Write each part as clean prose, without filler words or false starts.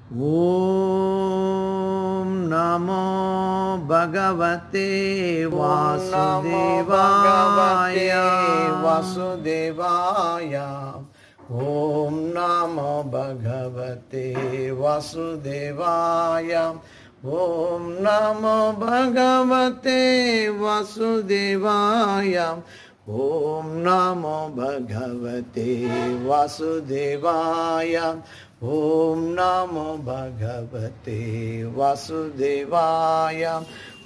ॐ नमो भगवते नमो वासुदेवाय। भगवते वासुदेवाय। ॐ नमो भगवते वासुदेवाय। ॐ नमो भगवते वासुदेवाय। ॐ नमो भगवते वासुदेवाय। ॐ नमो भगवते वासुदेवाय।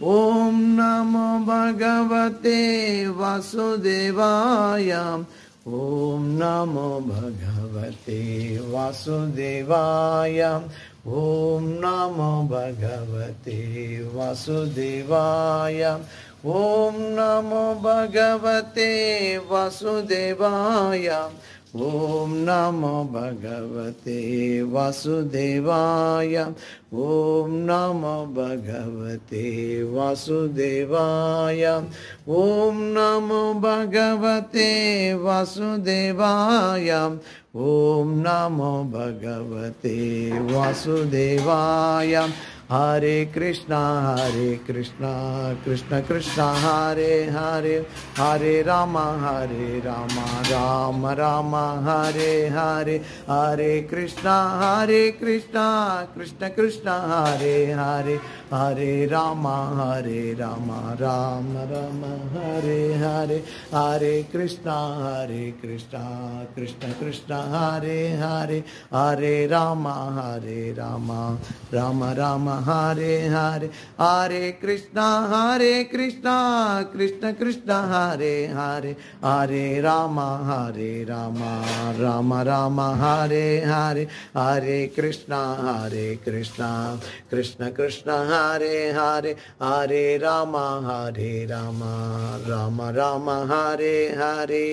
ॐ नमो भगवते वासुदेवाय। ॐ नमो भगवते वासुदेवाय। ॐ नमो भगवते वासुदेवाय। ॐ नमो भगवते वासुदेवाय। ॐ नमो भगवते वासुदेवाय। ॐ नमो भगवते वासुदेवाय। ॐ नमो भगवते वासुदेवाय। ॐ नमो भगवते वासुदेवाय। हरे कृष्णा कृष्ण कृष्ण हरे हरे, हरे राम राम राम हरे हरे। हरे कृष्णा कृष्ण कृष्ण हरे हरे, हरे राम राम राम हरे हरे। हरे कृष्णा कृष्ण कृष्ण हरे हरे, हरे राम राम राम हरे हरे। हरे कृष्णा कृष्ण कृष्ण हरे हरे, हरे राम राम राम हरे हरे। हरे कृष्णा कृष्ण कृष्ण हरे हरे, हरे राम राम राम हरे हरे।